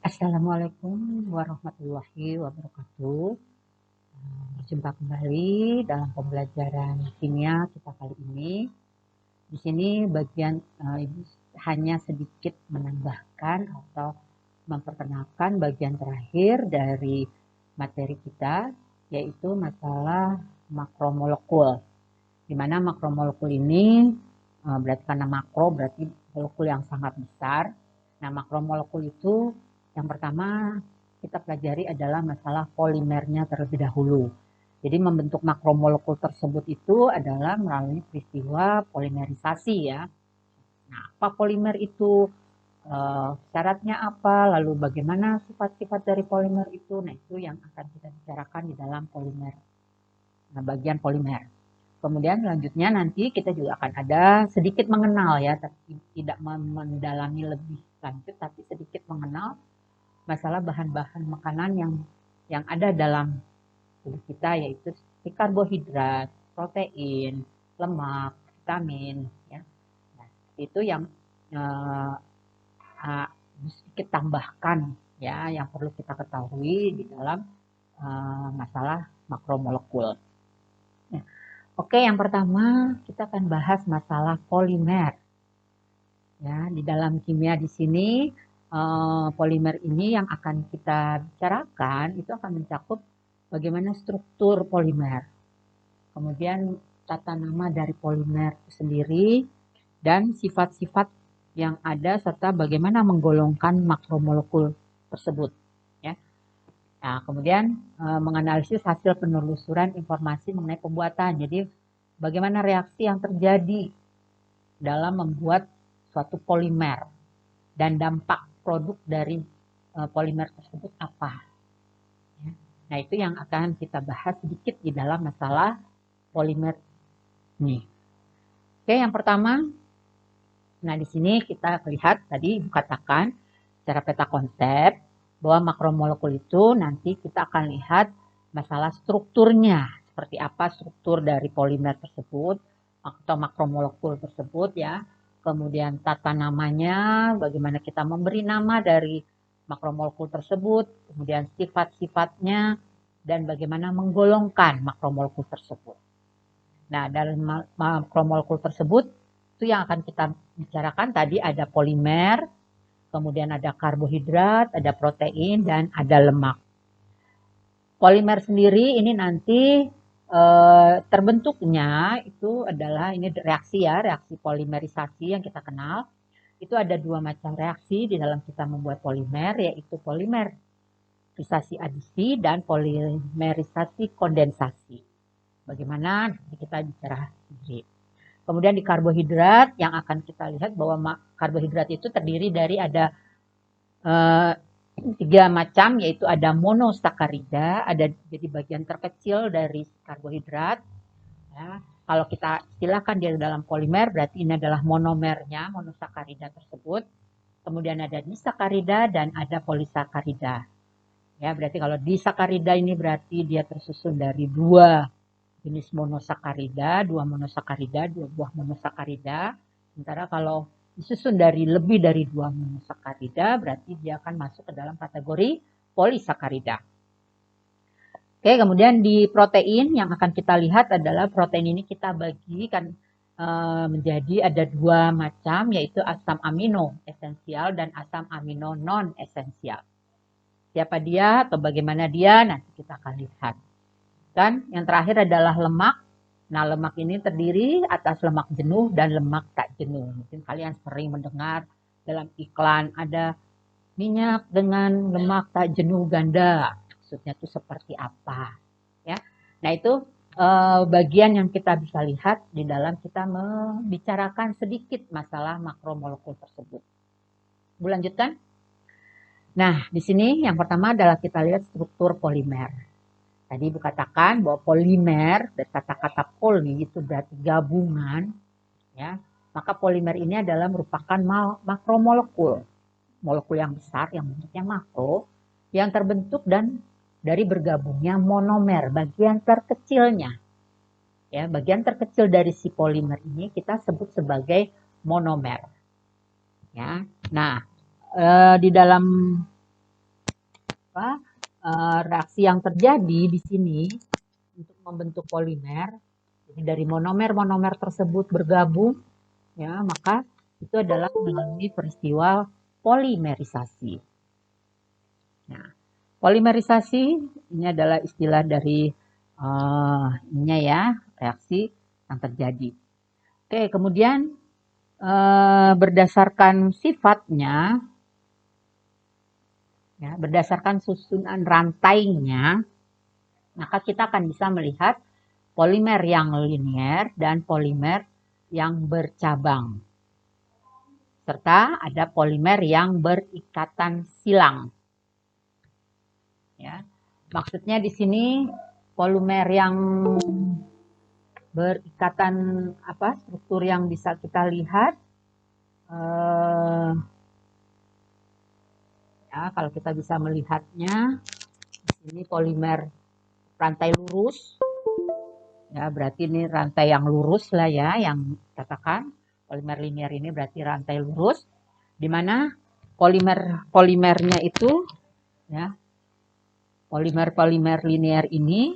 Assalamualaikum warahmatullahi wabarakatuh. Berjumpa kembali dalam pembelajaran kimia kita kali ini. Di sini bagian Ibu hanya sedikit menambahkan atau memperkenalkan bagian terakhir dari materi kita, yaitu masalah makromolekul. Di mana makromolekul ini berarti karena makro berarti molekul yang sangat besar. Nah, makromolekul itu yang pertama kita pelajari adalah masalah polimernya terlebih dahulu. Jadi membentuk makromolekul tersebut itu adalah melalui peristiwa polimerisasi ya. Nah, apa polimer itu? Syaratnya apa? Lalu bagaimana sifat-sifat dari polimer itu? Nah, itu yang akan kita bicarakan di dalam polimer. Nah, bagian polimer. Kemudian selanjutnya nanti kita juga akan ada sedikit mengenal ya, tapi tidak mendalami lebih lanjut, tapi sedikit mengenal masalah bahan-bahan makanan yang ada dalam tubuh kita, yaitu seperti karbohidrat, protein, lemak, vitamin ya. Nah, itu yang uh, sedikit tambahkan ya, yang perlu kita ketahui di dalam masalah makromolekul. Ya. Oke, yang pertama kita akan bahas masalah polimer. Ya, di dalam kimia di sini polimer ini yang akan kita bicarakan itu akan mencakup bagaimana struktur polimer, kemudian tata nama dari polimer itu sendiri, dan sifat-sifat yang ada serta bagaimana menggolongkan makromolekul tersebut. Ya. Nah, kemudian menganalisis hasil penelusuran informasi mengenai pembuatan. Jadi bagaimana reaksi yang terjadi dalam membuat suatu polimer dan dampak produk dari polimer tersebut apa. Ya. Nah, itu yang akan kita bahas sedikit di dalam masalah polimer ini. Oke, yang pertama, nah di sini kita lihat tadi katakan secara peta konsep bahwa makromolekul itu nanti kita akan lihat masalah strukturnya, seperti apa struktur dari polimer tersebut atau makromolekul tersebut ya. Kemudian tata namanya, bagaimana kita memberi nama dari makromolekul tersebut, kemudian sifat-sifatnya, dan bagaimana menggolongkan makromolekul tersebut. Nah, dalam makromolekul tersebut, itu yang akan kita bicarakan tadi ada polimer, kemudian ada karbohidrat, ada protein, dan ada lemak. Polimer sendiri ini nanti terbentuknya itu adalah ini reaksi ya, reaksi polimerisasi yang kita kenal. Itu ada dua macam reaksi di dalam kita membuat polimer, yaitu polimerisasi adisi dan polimerisasi kondensasi. Bagaimana kita bicara sendiri. Kemudian di karbohidrat yang akan kita lihat bahwa karbohidrat itu terdiri dari ada tiga macam, yaitu ada monosakarida, ada jadi bagian terkecil dari karbohidrat. Ya. Kalau kita istilahkan dia dalam polimer, berarti ini adalah monomernya, monosakarida tersebut. Kemudian ada disakarida dan ada polisakarida. Ya, berarti kalau disakarida ini berarti dia tersusun dari dua jenis monosakarida, dua buah monosakarida. Sementara kalau disusun dari lebih dari dua monosakarida, berarti dia akan masuk ke dalam kategori polisakarida. Oke, kemudian di protein yang akan kita lihat adalah protein ini kita bagikan menjadi ada dua macam, yaitu asam amino esensial dan asam amino non esensial. Siapa dia atau bagaimana dia nanti kita akan lihat. Dan yang terakhir adalah lemak. Nah, lemak ini terdiri atas lemak jenuh dan lemak tak jenuh. Mungkin kalian sering mendengar dalam iklan ada minyak dengan lemak tak jenuh ganda. Maksudnya itu seperti apa? Ya. Nah, itu bagian yang kita bisa lihat di dalam kita membicarakan sedikit masalah makromolekul tersebut. Bu lanjutkan. Nah, di sini yang pertama adalah kita lihat struktur polimer. Tadi Ibu katakan bahwa polimer, dari kata-kata poli itu berarti gabungan, ya. Maka polimer ini adalah merupakan makromolekul, molekul yang besar, yang bentuknya makro, yang terbentuk dan dari bergabungnya monomer, bagian terkecilnya. Ya, bagian terkecil dari si polimer ini kita sebut sebagai monomer. Ya, nah di dalam reaksi yang terjadi di sini untuk membentuk polimer. Jadi dari monomer tersebut bergabung, ya, maka itu adalah melalui peristiwa polimerisasi. Nah, polimerisasi ini adalah istilah dari ini ya, reaksi yang terjadi. Oke, kemudian berdasarkan sifatnya, ya, berdasarkan susunan rantainya, maka kita akan bisa melihat polimer yang linier dan polimer yang bercabang. Serta ada polimer yang berikatan silang. Ya. Maksudnya di sini polimer yang berikatan struktur yang bisa kita lihat, ya, kalau kita bisa melihatnya, ini polimer rantai lurus, ya, berarti ini rantai yang lurus lah ya, yang katakan polimer linier ini berarti rantai lurus, di mana polimernya itu, ya, polimer linier ini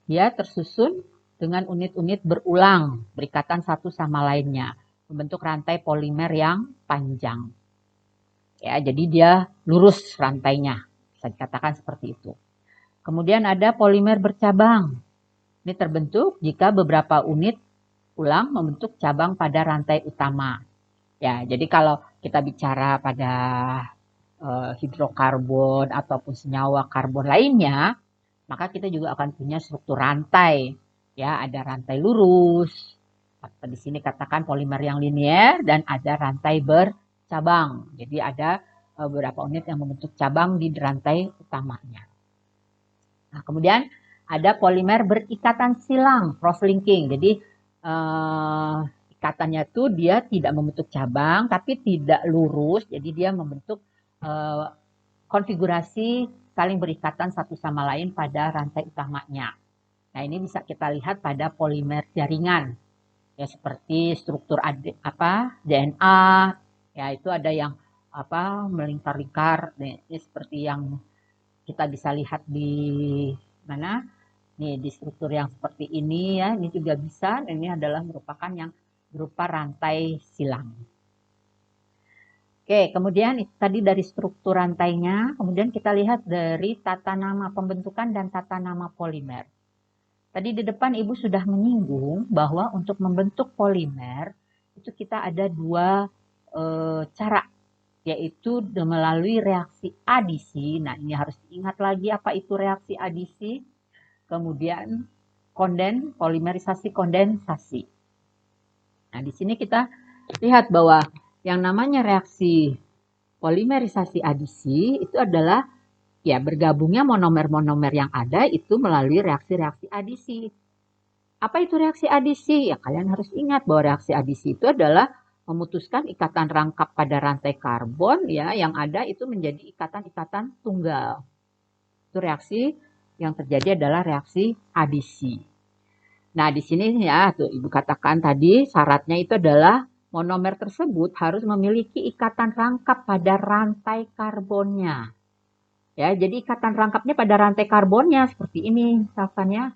dia tersusun dengan unit-unit berulang, berikatan satu sama lainnya, membentuk rantai polimer yang panjang. Ya, jadi dia lurus rantainya, bisa dikatakan seperti itu. Kemudian ada polimer bercabang. Ini terbentuk jika beberapa unit ulang membentuk cabang pada rantai utama. Ya, jadi kalau kita bicara pada hidrokarbon ataupun senyawa karbon lainnya, maka kita juga akan punya struktur rantai. Ya, ada rantai lurus, atau di sini katakan polimer yang linier, dan ada rantai bercabang. Jadi ada beberapa unit yang membentuk cabang di rantai utamanya. Nah, kemudian ada polimer berikatan silang, cross-linking. Jadi ikatannya tuh dia tidak membentuk cabang, tapi tidak lurus. Jadi dia membentuk konfigurasi saling berikatan satu sama lain pada rantai utamanya. Nah, ini bisa kita lihat pada polimer jaringan. Ya, seperti struktur DNA, ya itu ada yang melingkar-lingkar. Ini seperti yang kita bisa lihat di mana? Nih, di struktur yang seperti ini ya, ini juga bisa. Ini adalah merupakan yang berupa rantai silang. Oke, kemudian tadi dari struktur rantainya, kemudian kita lihat dari tata nama pembentukan dan tata nama polimer. Tadi di depan Ibu sudah menyinggung bahwa untuk membentuk polimer itu kita ada dua cara, yaitu melalui reaksi adisi. Nah, ini harus diingat lagi apa itu reaksi adisi. Kemudian polimerisasi kondensasi. Nah, di sini kita lihat bahwa yang namanya reaksi polimerisasi adisi itu adalah ya bergabungnya monomer-monomer yang ada itu melalui reaksi-reaksi adisi. Apa itu reaksi adisi? Ya kalian harus ingat bahwa reaksi adisi itu adalah memutuskan ikatan rangkap pada rantai karbon ya yang ada itu menjadi ikatan-ikatan tunggal. Itu reaksi yang terjadi adalah reaksi adisi. Nah, di sini ya tuh Ibu katakan tadi syaratnya itu adalah monomer tersebut harus memiliki ikatan rangkap pada rantai karbonnya. Ya, jadi ikatan rangkapnya pada rantai karbonnya seperti ini, misalkan ya,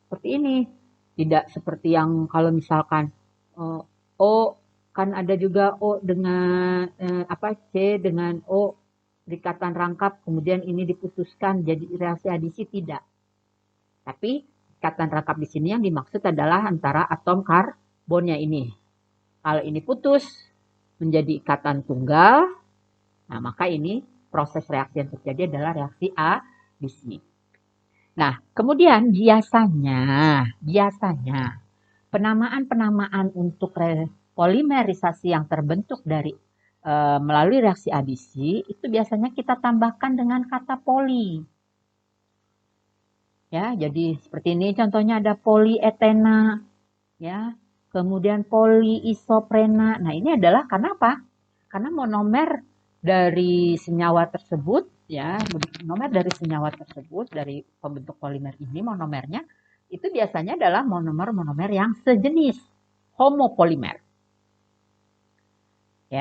seperti ini. Tidak seperti yang kalau misalkan O kan ada juga O dengan C dengan O ikatan rangkap, kemudian ini diputuskan jadi reaksi adisi, tidak. Tapi ikatan rangkap di sini yang dimaksud adalah antara atom karbonnya ini. Kalau ini putus menjadi ikatan tunggal, nah maka ini proses reaksi yang terjadi adalah reaksi adisi. Nah, kemudian biasanya penamaan untuk polimerisasi yang terbentuk dari melalui reaksi adisi itu biasanya kita tambahkan dengan kata poli. Ya, jadi seperti ini contohnya ada polietena, ya, kemudian poliisoprena. Nah, ini adalah karena apa? Karena monomer dari senyawa tersebut, ya, monomer dari senyawa tersebut dari pembentuk polimer ini monomernya itu biasanya adalah monomer-monomer yang sejenis, homopolimer.